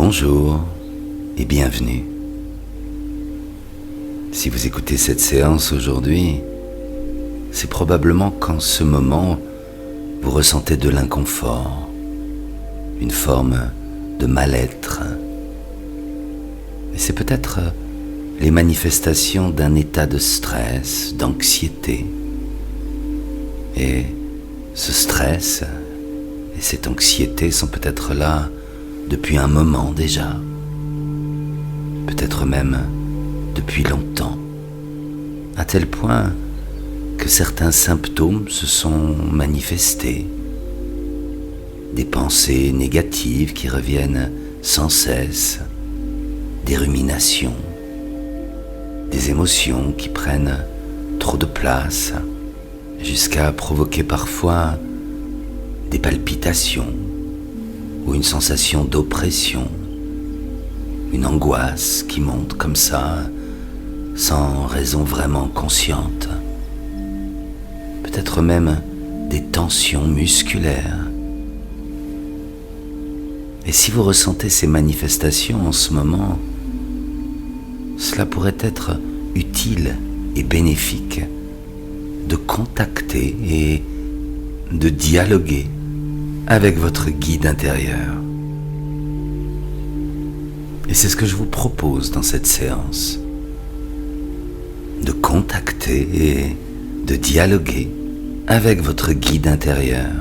Bonjour et bienvenue. Si vous écoutez cette séance aujourd'hui, c'est probablement qu'en ce moment, vous ressentez de l'inconfort, une forme de mal-être. Et c'est peut-être les manifestations d'un état de stress, d'anxiété. Et ce stress et cette anxiété sont peut-être là depuis un moment déjà, peut-être même depuis longtemps, à tel point que certains symptômes se sont manifestés, des pensées négatives qui reviennent sans cesse, des ruminations, des émotions qui prennent trop de place, jusqu'à provoquer parfois des palpitations ou une sensation d'oppression, une angoisse qui monte comme ça, sans raison vraiment consciente. Peut-être même des tensions musculaires. Et si vous ressentez ces manifestations en ce moment, cela pourrait être utile et bénéfique de contacter et de dialoguer avec votre guide intérieur. Et c'est ce que je vous propose dans cette séance, de contacter et de dialoguer avec votre guide intérieur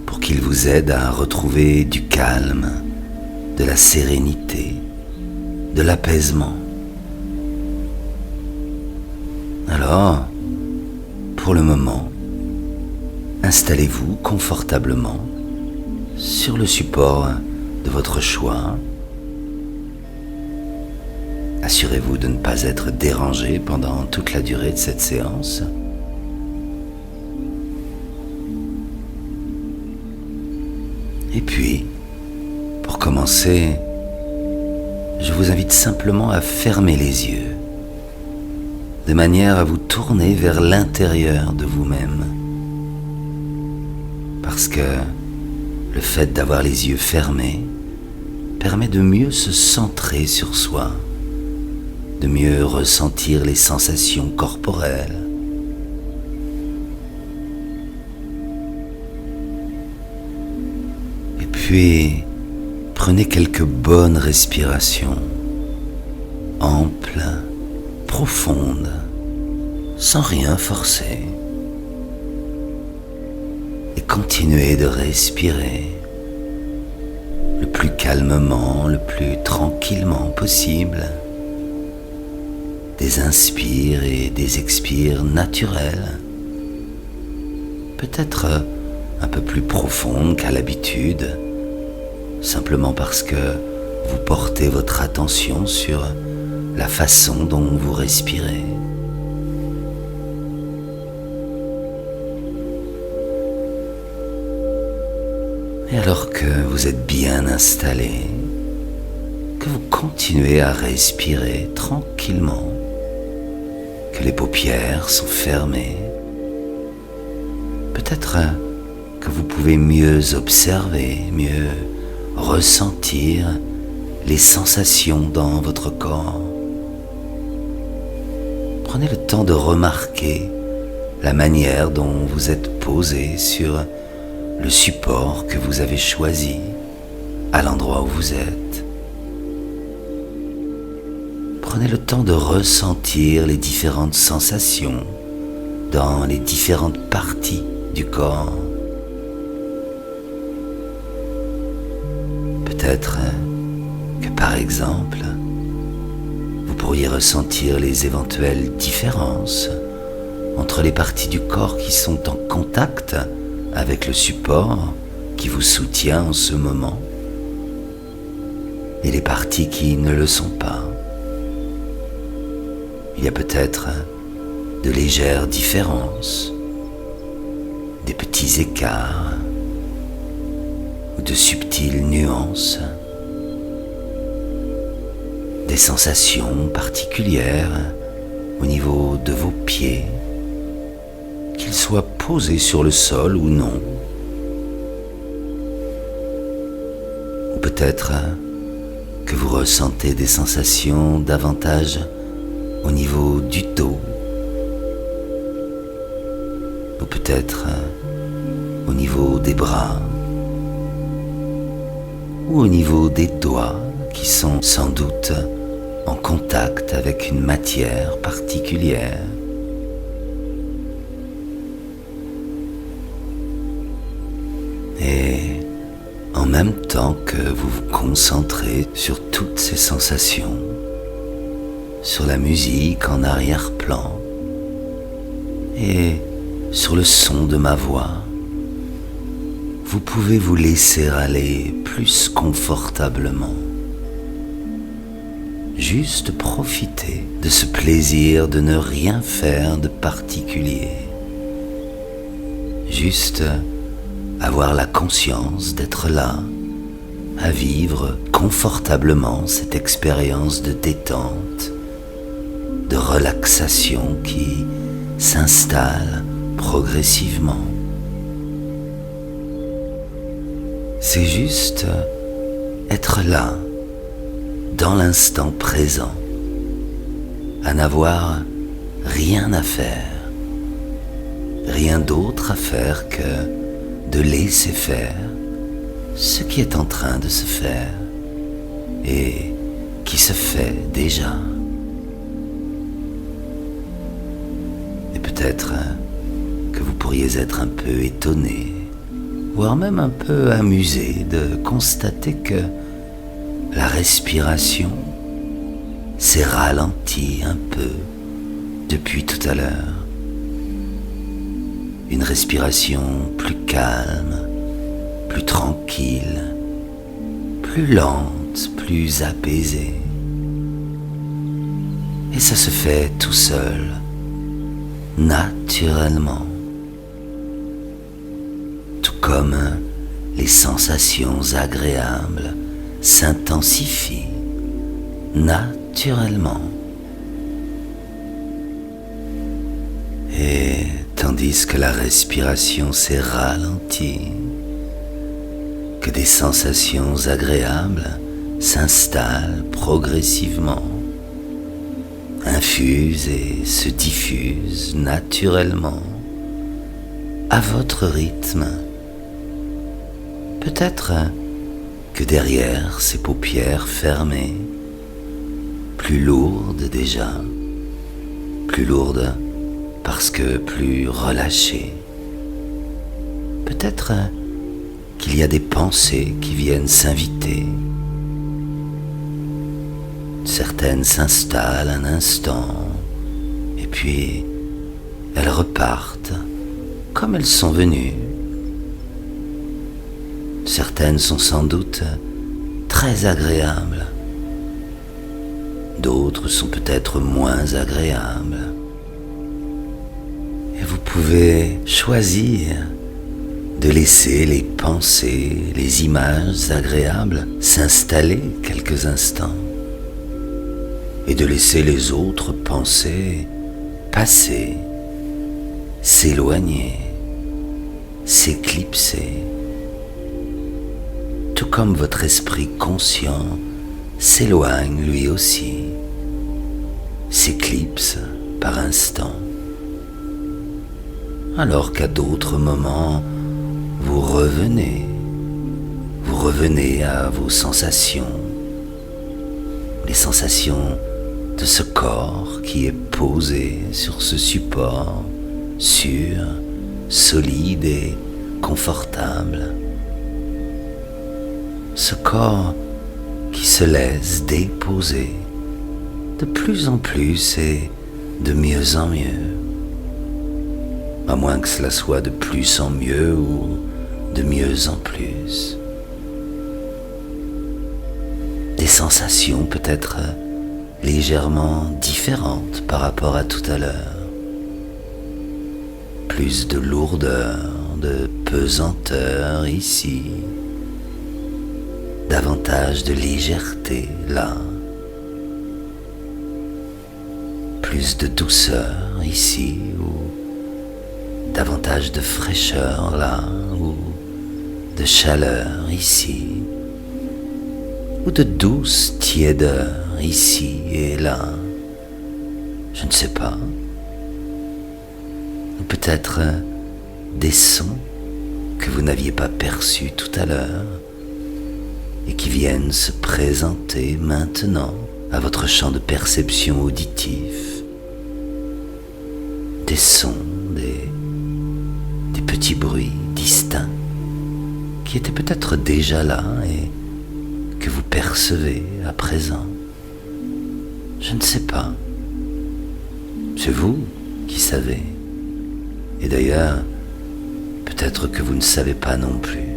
pour qu'il vous aide à retrouver du calme, de la sérénité, de l'apaisement. Alors, pour le moment, installez-vous confortablement sur le support de votre choix. Assurez-vous de ne pas être dérangé pendant toute la durée de cette séance. Et puis, pour commencer, je vous invite simplement à fermer les yeux, de manière à vous tourner vers l'intérieur de vous-même. Parce que le fait d'avoir les yeux fermés permet de mieux se centrer sur soi, de mieux ressentir les sensations corporelles. Et puis, prenez quelques bonnes respirations, amples, profondes, sans rien forcer. Et continuez de respirer le plus calmement, le plus tranquillement possible. Des inspires et des expires naturels, peut-être un peu plus profondes qu'à l'habitude, simplement parce que vous portez votre attention sur la façon dont vous respirez. Et alors que vous êtes bien installé, que vous continuez à respirer tranquillement, que les paupières sont fermées, peut-être que vous pouvez mieux observer, mieux ressentir les sensations dans votre corps. Prenez le temps de remarquer la manière dont vous êtes posé sur le support que vous avez choisi à l'endroit où vous êtes. Prenez le temps de ressentir les différentes sensations dans les différentes parties du corps. Peut-être que par exemple, vous pourriez ressentir les éventuelles différences entre les parties du corps qui sont en contact avec le support qui vous soutient en ce moment et les parties qui ne le sont pas. Il y a peut-être de légères différences, des petits écarts ou de subtiles nuances, des sensations particulières au niveau de vos pieds, qu'ils soient posés sur le sol ou non, ou peut-être que vous ressentez des sensations davantage au niveau du dos, ou peut-être au niveau des bras, ou au niveau des doigts qui sont sans doute en contact avec une matière particulière. Et en même temps que vous vous concentrez sur toutes ces sensations, sur la musique en arrière-plan et sur le son de ma voix, vous pouvez vous laisser aller plus confortablement. Juste profiter de ce plaisir de ne rien faire de particulier. Juste avoir la conscience d'être là, à vivre confortablement cette expérience de détente, de relaxation qui s'installe progressivement. C'est juste être là, dans l'instant présent, à n'avoir rien à faire, rien d'autre à faire que de laisser faire ce qui est en train de se faire et qui se fait déjà. Et peut-être que vous pourriez être un peu étonné, voire même un peu amusé de constater que la respiration s'est ralentie un peu depuis tout à l'heure. Une respiration plus calme, plus tranquille, plus lente, plus apaisée. Et ça se fait tout seul, naturellement. Tout comme les sensations agréables s'intensifient naturellement. Et tandis que la respiration s'est ralentie, que des sensations agréables s'installent progressivement, infusent et se diffusent naturellement, à votre rythme. Peut-être que derrière ces paupières fermées, plus lourdes déjà, plus lourdes parce que plus relâchées, peut-être qu'il y a des pensées qui viennent s'inviter. Certaines s'installent un instant, et puis elles repartent comme elles sont venues. Certaines sont sans doute très agréables, d'autres sont peut-être moins agréables. Et vous pouvez choisir de laisser les pensées, les images agréables s'installer quelques instants et de laisser les autres pensées passer, s'éloigner, s'éclipser. Tout comme votre esprit conscient s'éloigne lui aussi, s'éclipse par instants, alors qu'à d'autres moments, vous revenez à vos sensations, les sensations de ce corps qui est posé sur ce support sûr, solide et confortable. Ce corps qui se laisse déposer de plus en plus et de mieux en mieux, à moins que cela soit de plus en mieux ou de mieux en plus. Des sensations peut-être légèrement différentes par rapport à tout à l'heure. Plus de lourdeur, de pesanteur ici, davantage de légèreté là, plus de douceur ici, ou davantage de fraîcheur là, ou de chaleur ici, ou de douce tiédeur ici et là. Je ne sais pas. Ou peut-être des sons que vous n'aviez pas perçus tout à l'heure et qui viennent se présenter maintenant à votre champ de perception auditif. Des sons, des petits bruits distincts qui étaient peut-être déjà là et que vous percevez à présent. Je ne sais pas. C'est vous qui savez. Et d'ailleurs, peut-être que vous ne savez pas non plus.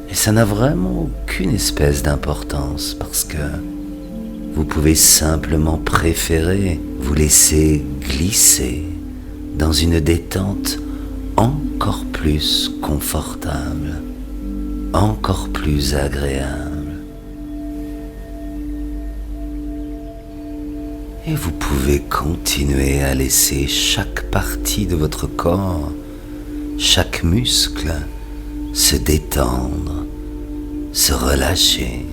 Et ça n'a vraiment aucune espèce d'importance parce que vous pouvez simplement préférer vous laisser glisser dans une détente encore plus confortable, encore plus agréable. Et vous pouvez continuer à laisser chaque partie de votre corps, chaque muscle, se détendre, se relâcher.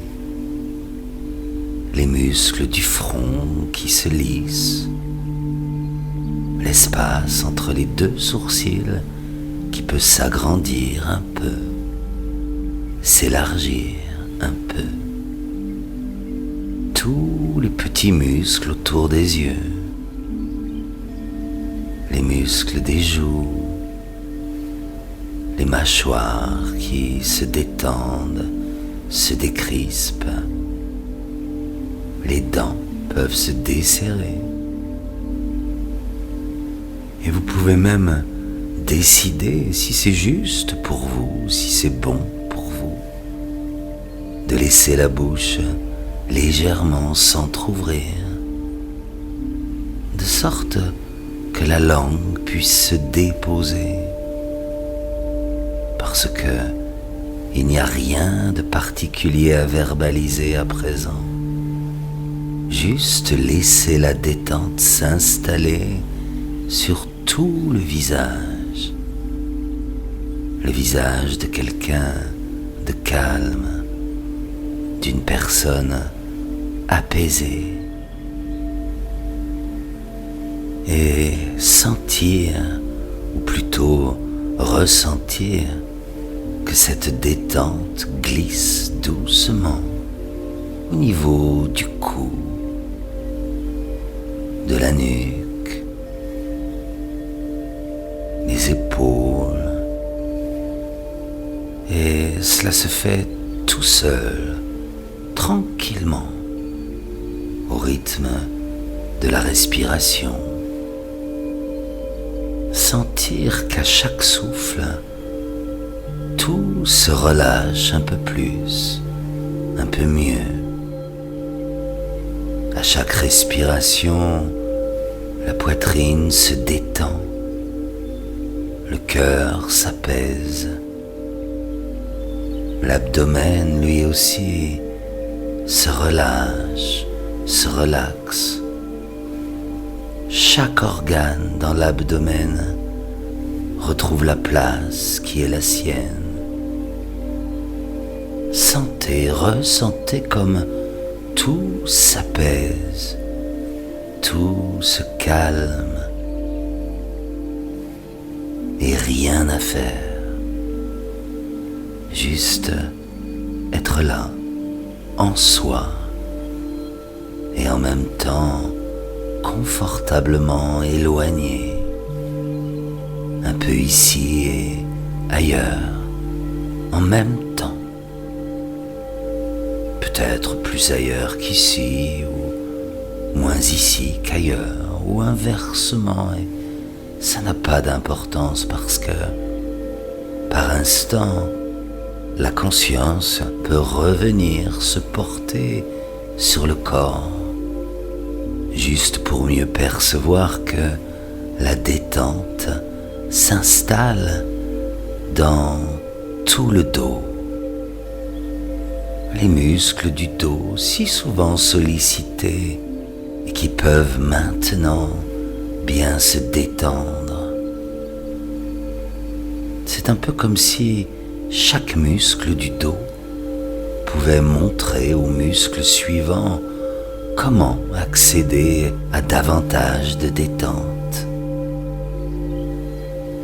Les muscles du front qui se lissent, l'espace entre les deux sourcils qui peut s'agrandir un peu, s'élargir un peu. Tous les petits muscles autour des yeux, les muscles des joues, les mâchoires qui se détendent, se décrispent, les dents peuvent se desserrer. Et vous pouvez même décider si c'est juste pour vous, si c'est bon pour vous, de laisser la bouche légèrement s'entr'ouvrir, de sorte que la langue puisse se déposer, parce que il n'y a rien de particulier à verbaliser à présent. Juste laisser la détente s'installer sur tout le visage de quelqu'un de calme, d'une personne apaisée, et sentir, ou plutôt ressentir, que cette détente glisse doucement au niveau du cou, de la nuque, des épaules, et cela se fait tout seul, tranquillement, au rythme de la respiration. Sentir qu'à chaque souffle, tout se relâche un peu plus, un peu mieux. À chaque respiration, la poitrine se détend, le cœur s'apaise, l'abdomen lui aussi se relâche, se relaxe. Chaque organe dans l'abdomen retrouve la place qui est la sienne. Sentez, ressentez comme tout s'apaise, tout se calme et rien à faire. Juste être là, en soi, et en même temps confortablement éloigné, un peu ici et ailleurs, en même temps. Peut-être plus ailleurs qu'ici, ou moins ici qu'ailleurs, ou inversement, et ça n'a pas d'importance parce que, par instant, la conscience peut revenir se porter sur le corps, juste pour mieux percevoir que la détente s'installe dans tout le dos. Les muscles du dos si souvent sollicités et qui peuvent maintenant bien se détendre. C'est un peu comme si chaque muscle du dos pouvait montrer aux muscles suivants comment accéder à davantage de détente.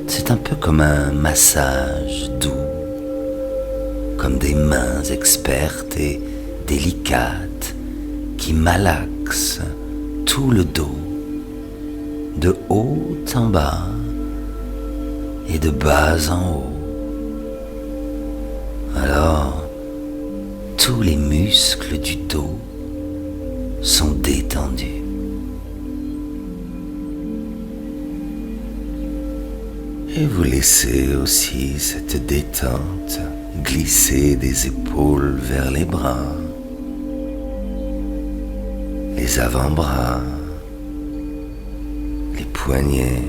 C'est un peu comme un massage doux, comme des mains expertes et délicates qui malaxent tout le dos, de haut en bas et de bas en haut. Alors, tous les muscles du dos sont détendus. Et vous laissez aussi cette détente glisser des épaules vers les bras, les avant-bras, les poignets,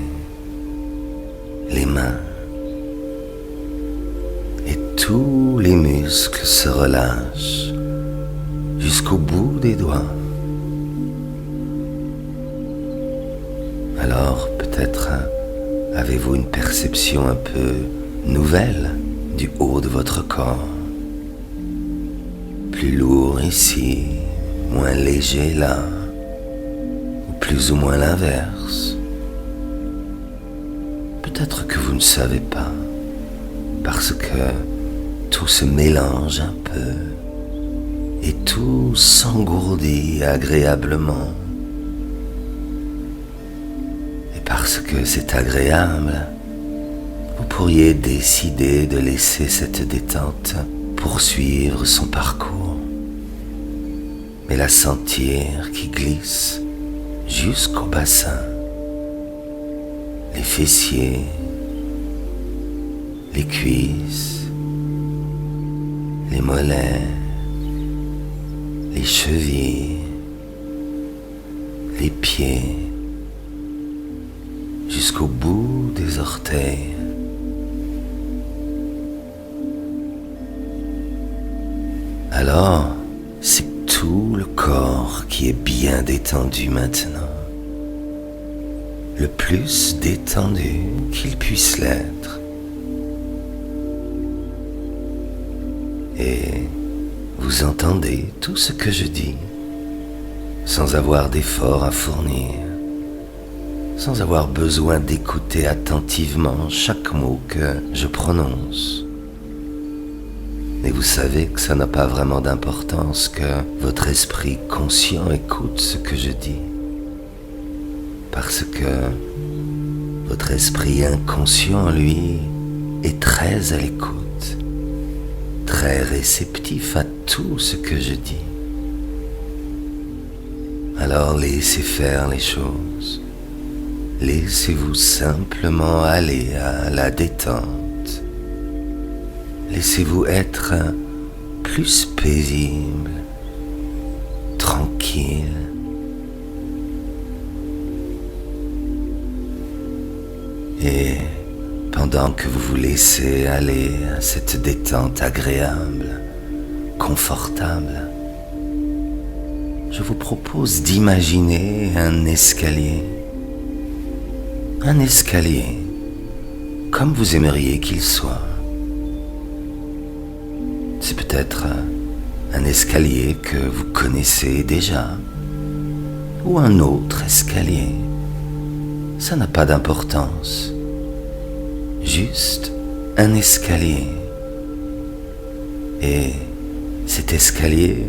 les mains. Et tous les muscles se relâchent jusqu'au bout des doigts. Alors peut-être avez-vous une perception un peu nouvelle du haut de votre corps. Plus lourd ici, moins léger là, ou plus ou moins l'inverse. Peut-être que vous ne savez pas, parce que tout se mélange un peu et tout s'engourdit agréablement. Et parce que c'est agréable, vous pourriez décider de laisser cette détente poursuivre son parcours, mais la sentir qui glisse jusqu'au bassin, les fessiers, les cuisses, les mollets, les chevilles, les pieds, jusqu'au bout des orteils. Alors, c'est tout le corps qui est bien détendu maintenant, le plus détendu qu'il puisse l'être. Et vous entendez tout ce que je dis, sans avoir d'effort à fournir, sans avoir besoin d'écouter attentivement chaque mot que je prononce. Mais vous savez que ça n'a pas vraiment d'importance que votre esprit conscient écoute ce que je dis. Parce que votre esprit inconscient, lui, est très à l'écoute, très réceptif à tout ce que je dis. Alors laissez faire les choses. Laissez-vous simplement aller à la détente. Laissez-vous être plus paisible, tranquille. Et pendant que vous vous laissez aller à cette détente agréable, confortable, je vous propose d'imaginer un escalier. Un escalier, comme vous aimeriez qu'il soit. C'est peut-être un escalier que vous connaissez déjà, ou un autre escalier. Ça n'a pas d'importance. Juste un escalier. Et cet escalier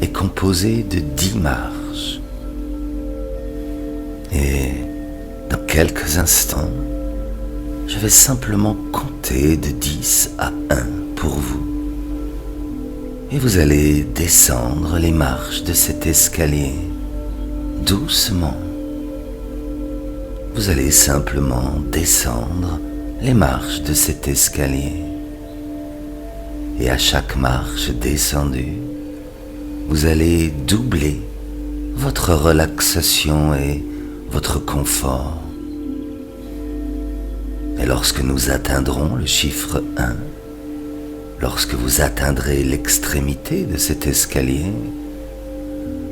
est composé de 10 marches. Et dans quelques instants, je vais simplement compter de 10 à 1 pour vous. Et vous allez descendre les marches de cet escalier, doucement. Vous allez simplement descendre les marches de cet escalier. Et à chaque marche descendue, vous allez doubler votre relaxation et votre confort. Et lorsque nous atteindrons le chiffre 1, lorsque vous atteindrez l'extrémité de cet escalier,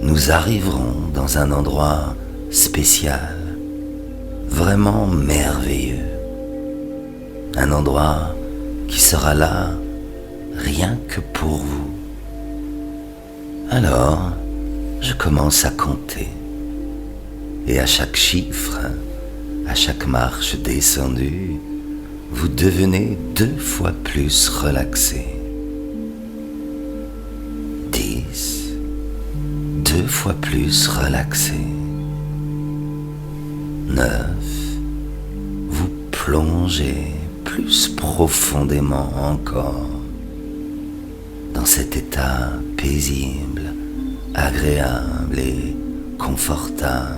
nous arriverons dans un endroit spécial, vraiment merveilleux. Un endroit qui sera là rien que pour vous, Alors, je commence à compter. Et à chaque chiffre, à chaque marche descendue, vous devenez 2 fois plus relaxé. 10, 2 fois plus relaxé. 9, vous plongez plus profondément encore dans cet état paisible, agréable et confortable.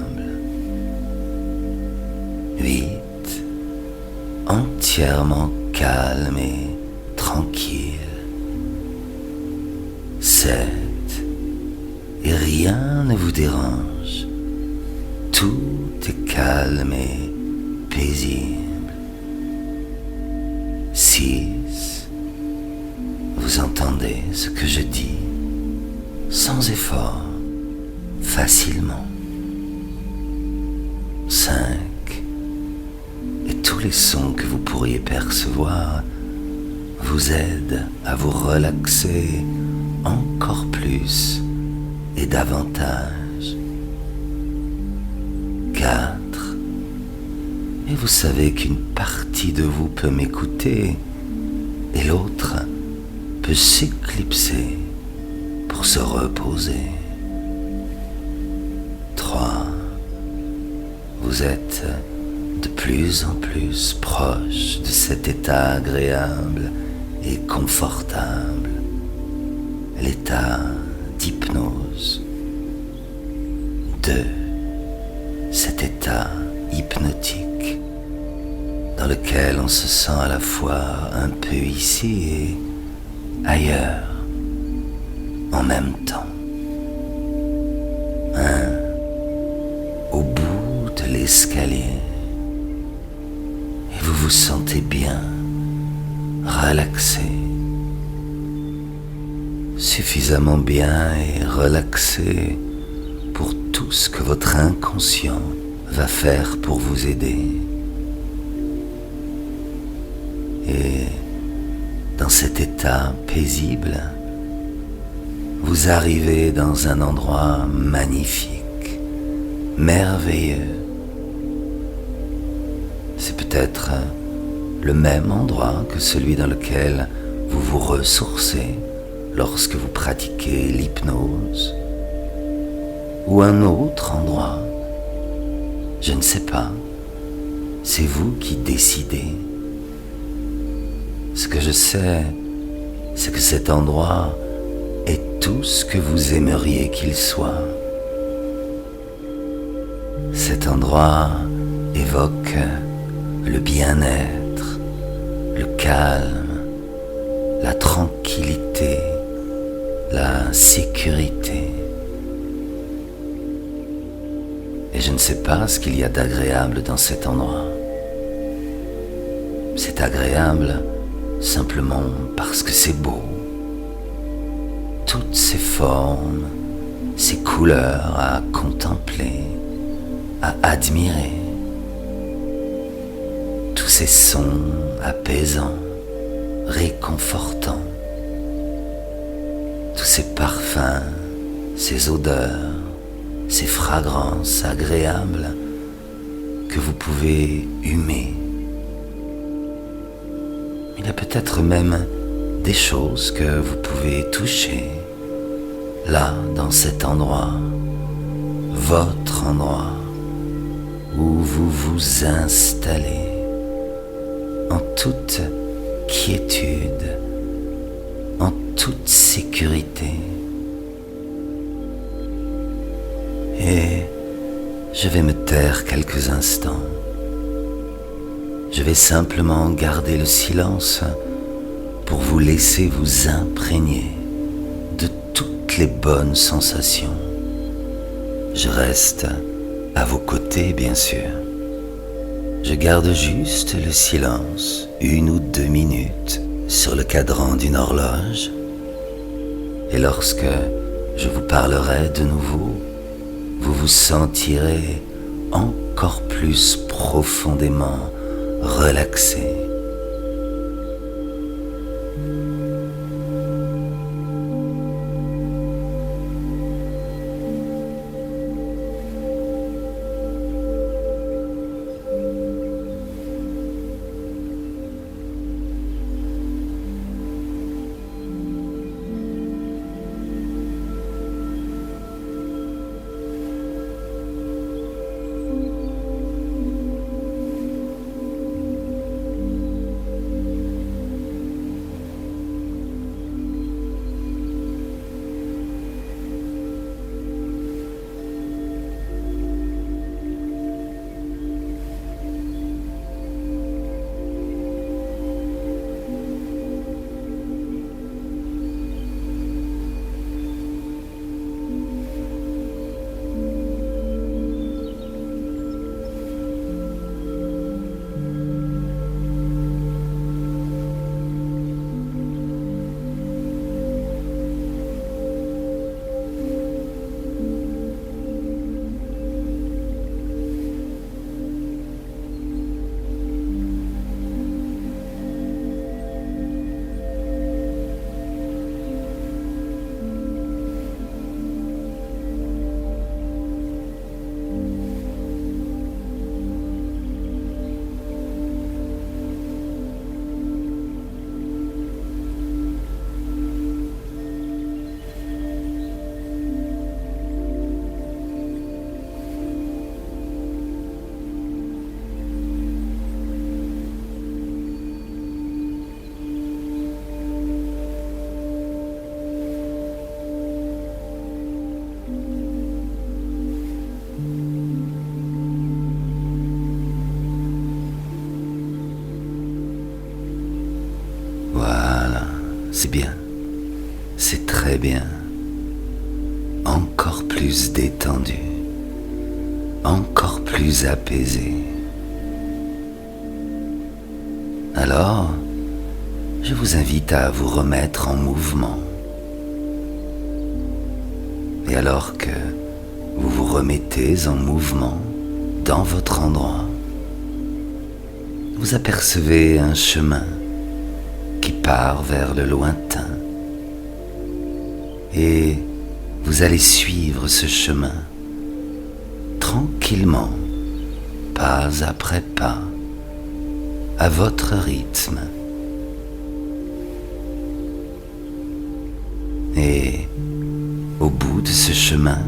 8, entièrement calme et tranquille. 7, et rien ne vous dérange. Tout est calme et paisible. 6, vous entendez ce que je dis sans effort, facilement. 5, et tous les sons que vous pourriez percevoir vous aident à vous relaxer encore plus et davantage. 4, et vous savez qu'une partie de vous peut m'écouter et l'autre peut s'éclipser pour se reposer. 3, vous êtes de plus en plus proche de cet état agréable et confortable, l'état d'hypnose. 2, cet état hypnotique dans lequel on se sent à la fois un peu ici et ailleurs en même temps. 1, au bout de l'escalier, et vous vous sentez bien, relaxé, suffisamment bien et relaxé pour tout ce que votre inconscient va faire pour vous aider. Et dans cet état paisible, vous arrivez dans un endroit magnifique, merveilleux. C'est peut-être le même endroit que celui dans lequel vous vous ressourcez lorsque vous pratiquez l'hypnose, ou un autre endroit. Je ne sais pas, c'est vous qui décidez. Ce que je sais, c'est que cet endroit est tout ce que vous aimeriez qu'il soit. Cet endroit évoque le bien-être, le calme, la tranquillité, la sécurité. Et je ne sais pas ce qu'il y a d'agréable dans cet endroit. C'est agréable simplement parce que c'est beau. Toutes ces formes, ces couleurs à contempler, à admirer. Tous ces sons apaisants, réconfortants. Tous ces parfums, ces odeurs, ces fragrances agréables que vous pouvez humer. Il y a peut-être même des choses que vous pouvez toucher, là, dans cet endroit, votre endroit, où vous vous installez en toute quiétude, en toute sécurité. Et je vais me taire quelques instants. Je vais simplement garder le silence pour vous laisser vous imprégner de toutes les bonnes sensations. Je reste à vos côtés, bien sûr. Je garde juste le silence, 1 ou 2 minutes, sur le cadran d'une horloge. Et lorsque je vous parlerai de nouveau, vous vous sentirez encore plus profondément relaxé. très bien, encore plus détendu, encore plus apaisé. Alors, je vous invite à vous remettre en mouvement. Et alors que vous vous remettez en mouvement dans votre endroit, vous apercevez un chemin qui part vers le lointain. Et vous allez suivre ce chemin tranquillement, pas après pas, à votre rythme. Et au bout de ce chemin,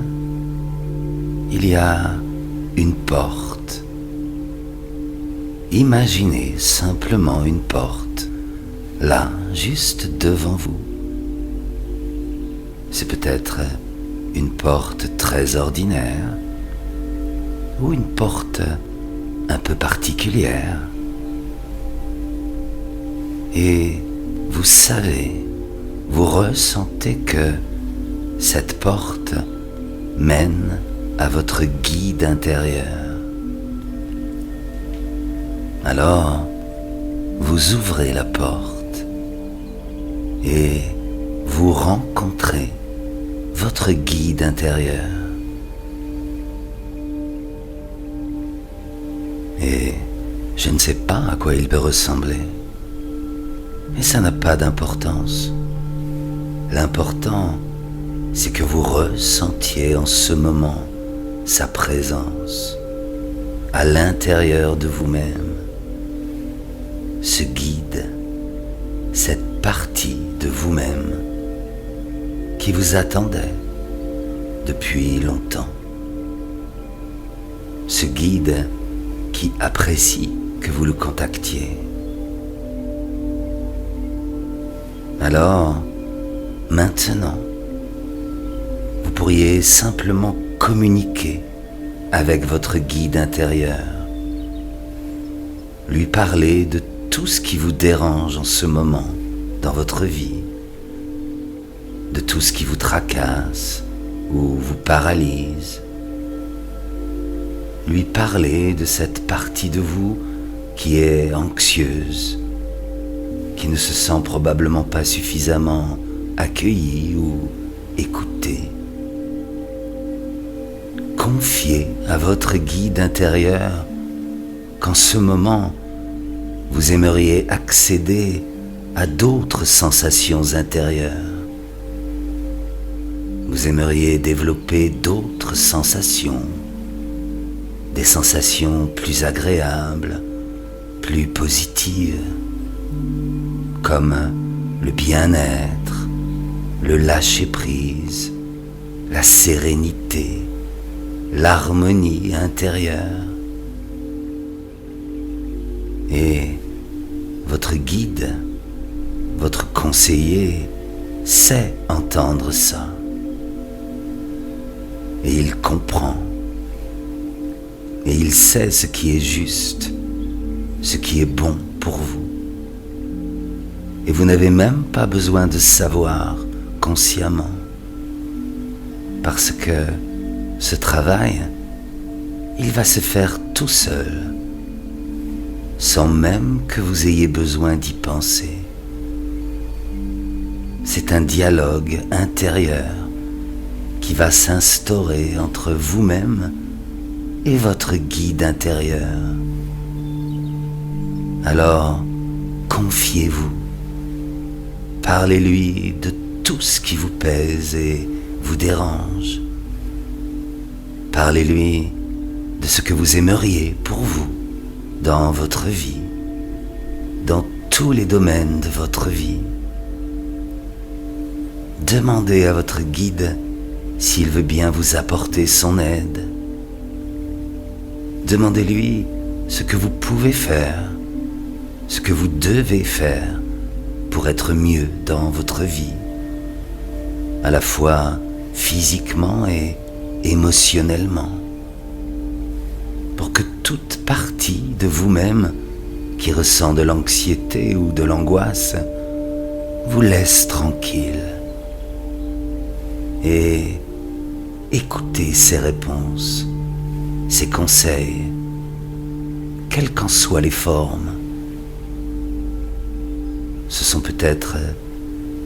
il y a une porte. Imaginez simplement une porte, là, juste devant vous. C'est peut-être une porte très ordinaire ou une porte un peu particulière. Et vous savez, vous ressentez que cette porte mène à votre guide intérieur. Alors, vous ouvrez la porte et vous rencontrez votre guide intérieur. Et je ne sais pas à quoi il peut ressembler. Mais ça n'a pas d'importance. L'important, c'est que vous ressentiez en ce moment sa présence à l'intérieur de vous-même. Ce guide, cette partie de vous-même qui vous attendait depuis longtemps. Ce guide qui apprécie que vous le contactiez. Alors, maintenant, vous pourriez simplement communiquer avec votre guide intérieur, lui parler de tout ce qui vous dérange en ce moment dans votre vie, de tout ce qui vous tracasse ou vous paralyse, lui parler de cette partie de vous qui est anxieuse, qui ne se sent probablement pas suffisamment accueillie ou écoutée. Confiez à votre guide intérieur qu'en ce moment, vous aimeriez accéder à d'autres sensations intérieures. Vous aimeriez développer d'autres sensations, des sensations plus agréables, plus positives, comme le bien-être, le lâcher-prise, la sérénité, l'harmonie intérieure. Et votre guide, votre conseiller sait entendre ça. Et il comprend. Et il sait ce qui est juste, ce qui est bon pour vous. Et vous n'avez même pas besoin de savoir consciemment. Parce que ce travail, il va se faire tout seul, sans même que vous ayez besoin d'y penser. C'est un dialogue intérieur qui va s'instaurer entre vous-même et votre guide intérieur. Alors, confiez-vous. Parlez-lui de tout ce qui vous pèse et vous dérange. Parlez-lui de ce que vous aimeriez pour vous dans votre vie, dans tous les domaines de votre vie. Demandez à votre guide s'il veut bien vous apporter son aide. Demandez-lui ce que vous pouvez faire, ce que vous devez faire pour être mieux dans votre vie, à la fois physiquement et émotionnellement, pour que toute partie de vous-même qui ressent de l'anxiété ou de l'angoisse vous laisse tranquille et écoutez ses réponses, ses conseils, quelles qu'en soient les formes. Ce sont peut-être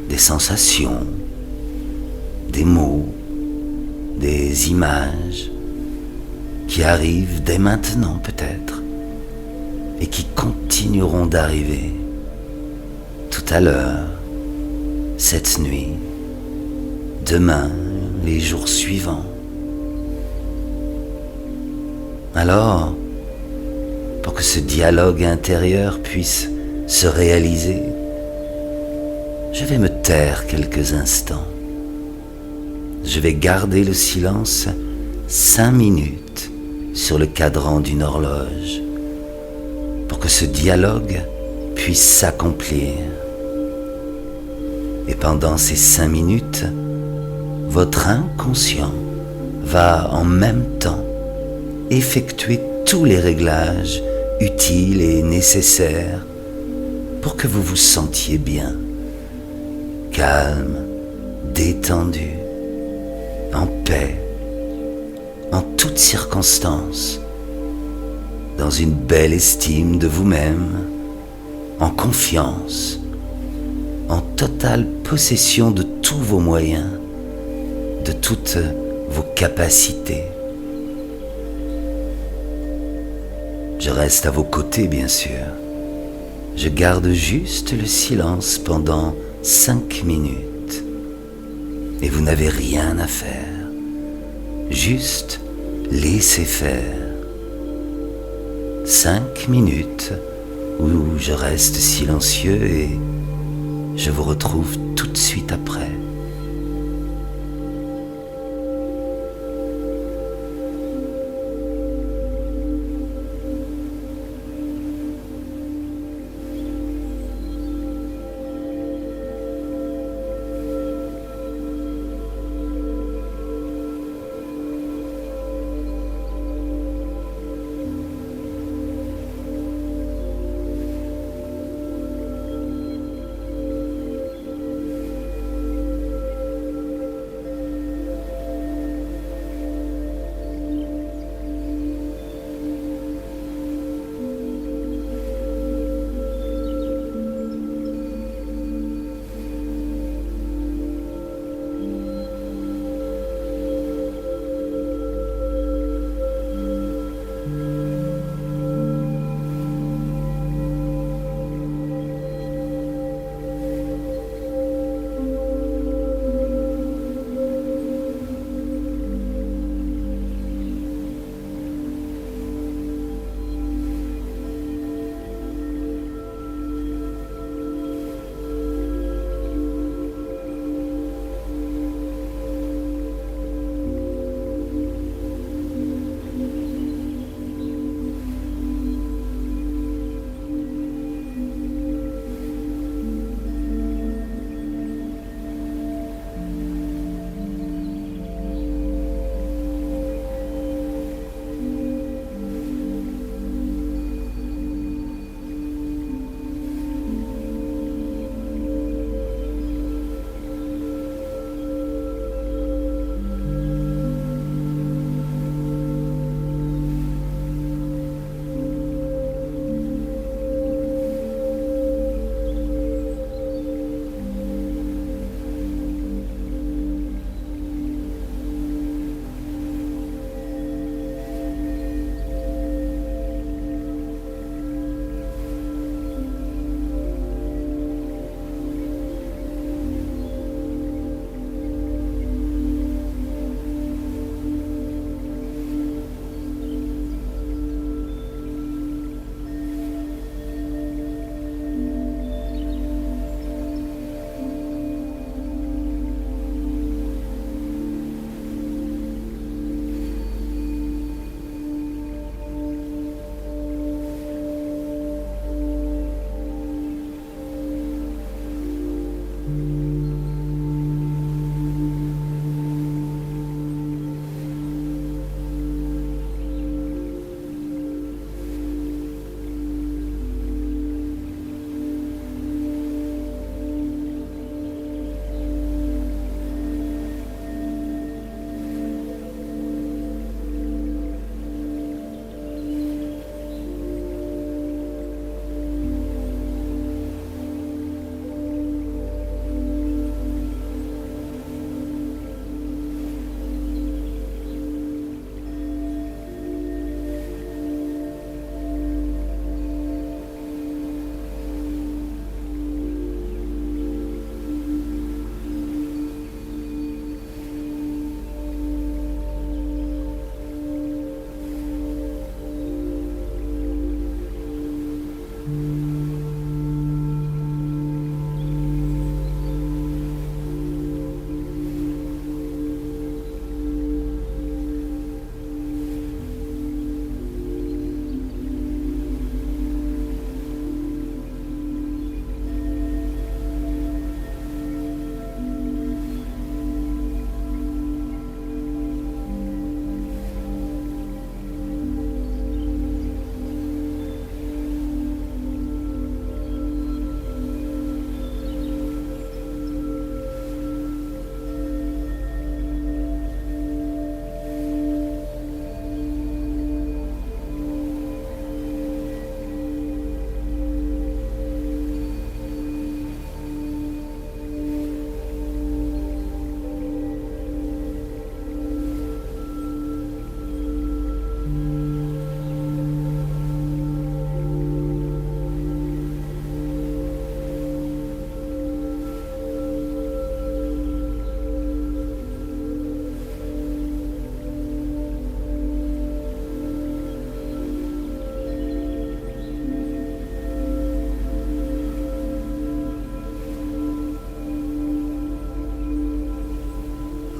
des sensations, des mots, des images qui arrivent dès maintenant peut-être et qui continueront d'arriver tout à l'heure, cette nuit, demain, les jours suivants. Alors, pour que ce dialogue intérieur puisse se réaliser, je vais me taire quelques instants. Je vais garder le silence 5 minutes sur le cadran d'une horloge pour que ce dialogue puisse s'accomplir. Et pendant ces 5 minutes, votre inconscient va en même temps effectuer tous les réglages utiles et nécessaires pour que vous vous sentiez bien, calme, détendu, en paix, en toutes circonstances, dans une belle estime de vous-même, en confiance, en totale possession de tous vos moyens, de toutes vos capacités. Je reste à vos côtés, bien sûr. Je garde juste le silence pendant 5 minutes. Et vous n'avez rien à faire. Juste laissez faire. 5 minutes où je reste silencieux et je vous retrouve tout de suite après.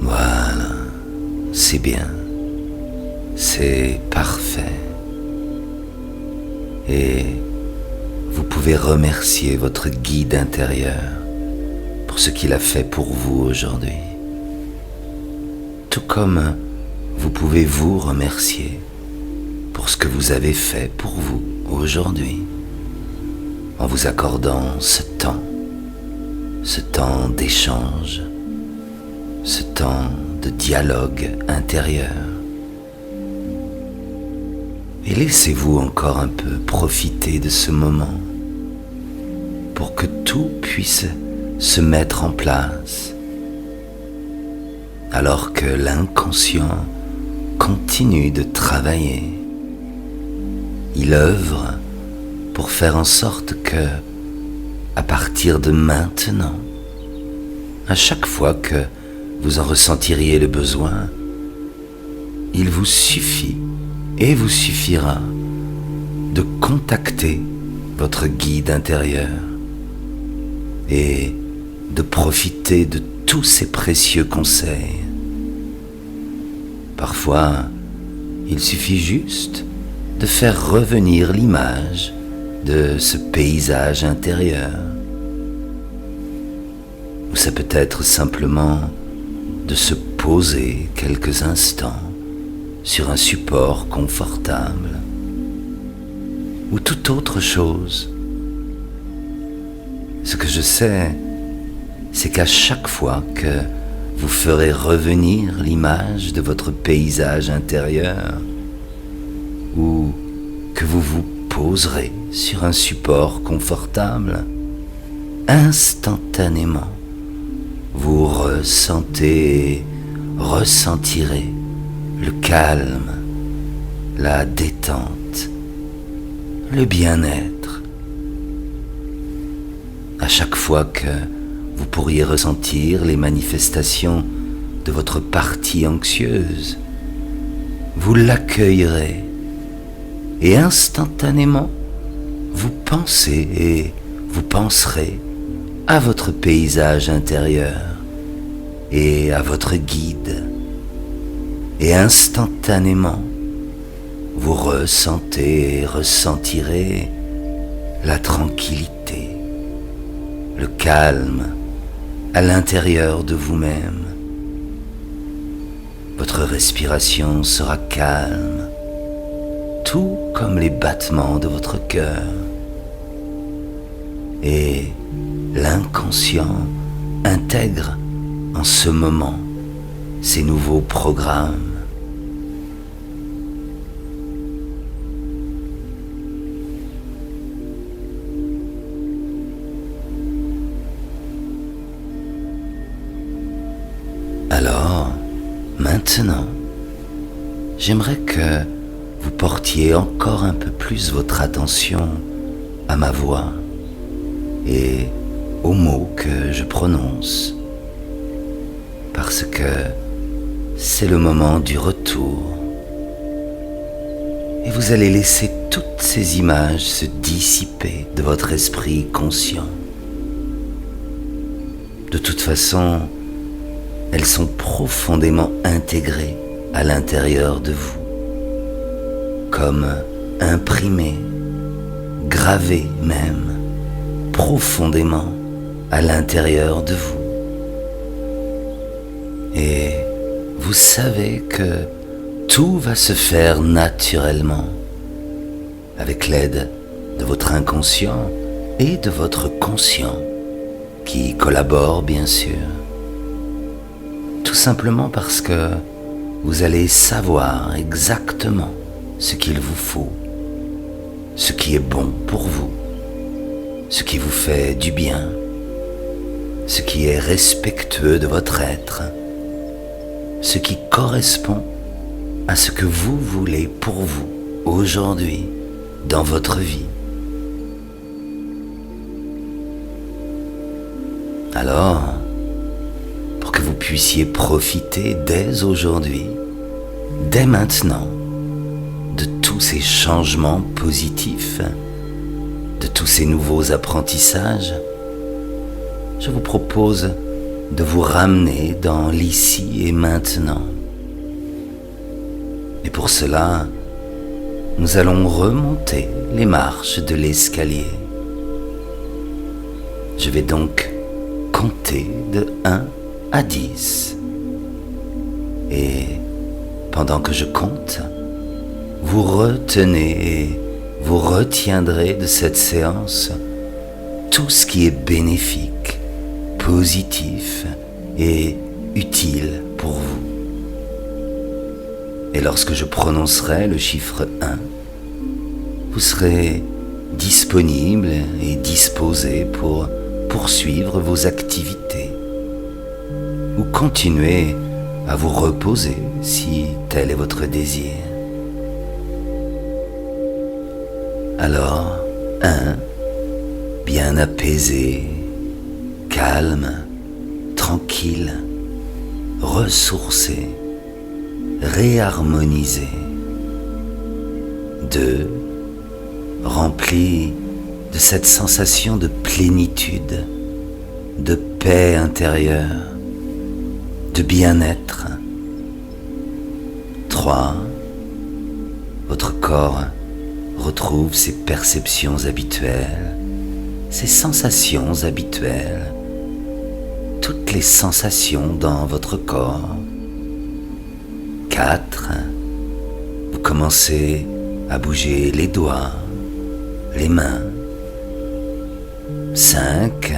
Voilà, c'est bien, c'est parfait. Et vous pouvez remercier votre guide intérieur pour ce qu'il a fait pour vous aujourd'hui. Tout comme vous pouvez vous remercier pour ce que vous avez fait pour vous aujourd'hui, en vous accordant ce temps d'échange, ce temps de dialogue intérieur. Et laissez-vous encore un peu profiter de ce moment pour que tout puisse se mettre en place, alors que l'inconscient continue de travailler. Il œuvre pour faire en sorte que, à partir de maintenant, à chaque fois que vous en ressentiriez le besoin, il vous suffit et vous suffira de contacter votre guide intérieur et de profiter de tous ces précieux conseils. Parfois, il suffit juste de faire revenir l'image de ce paysage intérieur. Ou ça peut être simplement de se poser quelques instants sur un support confortable ou toute autre chose. Ce que je sais, c'est qu'à chaque fois que vous ferez revenir l'image de votre paysage intérieur ou que vous vous poserez sur un support confortable, instantanément, vous ressentez et ressentirez le calme, la détente, le bien-être. À chaque fois que vous pourriez ressentir les manifestations de votre partie anxieuse, vous l'accueillerez et instantanément, vous pensez et vous penserez à votre paysage intérieur et à votre guide. Et instantanément, vous ressentez et ressentirez la tranquillité, le calme à l'intérieur de vous-même. Votre respiration sera calme, tout comme les battements de votre cœur. Et l'inconscient intègre en ce moment ces nouveaux programmes. Alors, maintenant, j'aimerais que vous portiez encore un peu plus votre attention à ma voix et aux mots que je prononce, parce que c'est le moment du retour et vous allez laisser toutes ces images se dissiper de votre esprit conscient. De toute façon, elles sont profondément intégrées à l'intérieur de vous, comme imprimées, gravées même, profondément à l'intérieur de vous. Et vous savez que tout va se faire naturellement, avec l'aide de votre inconscient et de votre conscient, qui collaborent bien sûr. Tout simplement parce que vous allez savoir exactement ce qu'il vous faut, ce qui est bon pour vous, ce qui vous fait du bien, ce qui est respectueux de votre être, ce qui correspond à ce que vous voulez pour vous aujourd'hui dans votre vie. Alors, pour que vous puissiez profiter dès aujourd'hui, dès maintenant, de tous ces changements positifs, de tous ces nouveaux apprentissages, je vous propose de vous ramener dans l'ici et maintenant. Et pour cela, nous allons remonter les marches de l'escalier. Je vais donc compter de 1 à 10. Et pendant que je compte, vous retenez et vous retiendrez de cette séance tout ce qui est bénéfique, positif et utile pour vous. Et lorsque je prononcerai le chiffre 1, vous serez disponible et disposé pour poursuivre vos activités ou continuer à vous reposer si tel est votre désir. Alors, 1, bien apaisé, calme, tranquille, ressourcé, réharmonisé. 2, rempli de cette sensation de plénitude, de paix intérieure, de bien-être. 3, votre corps retrouve ses perceptions habituelles, ses sensations habituelles, toutes les sensations dans votre corps. 4, vous commencez à bouger les doigts, les mains. 5,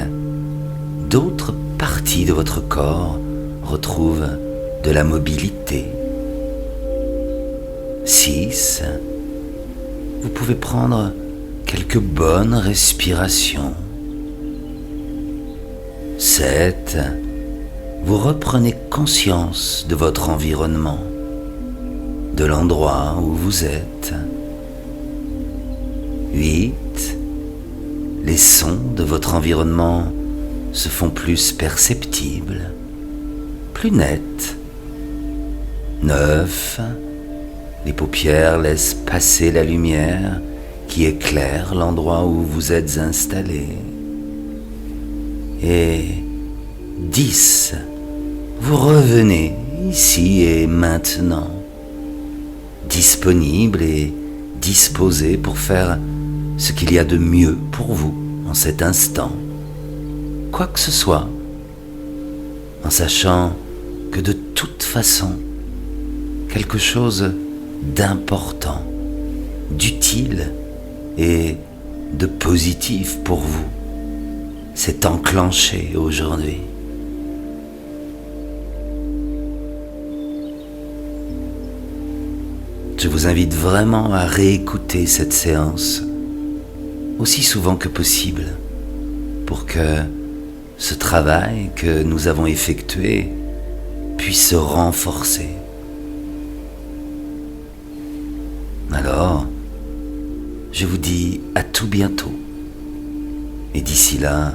d'autres parties de votre corps retrouvent de la mobilité. 6, vous pouvez prendre quelques bonnes respirations. 7, vous reprenez conscience de votre environnement, de l'endroit où vous êtes. 8, les sons de votre environnement se font plus perceptibles, plus nets. 9, les paupières laissent passer la lumière qui éclaire l'endroit où vous êtes installé. Et 10, vous revenez ici et maintenant, disponible et disposé pour faire ce qu'il y a de mieux pour vous en cet instant, quoi que ce soit, en sachant que de toute façon, quelque chose d'important, d'utile et de positif pour vous s'est enclenché aujourd'hui. Je vous invite vraiment à réécouter cette séance aussi souvent que possible pour que ce travail que nous avons effectué puisse se renforcer. Alors, je vous dis à tout bientôt. Et d'ici là,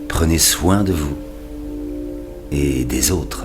prenez soin de vous et des autres.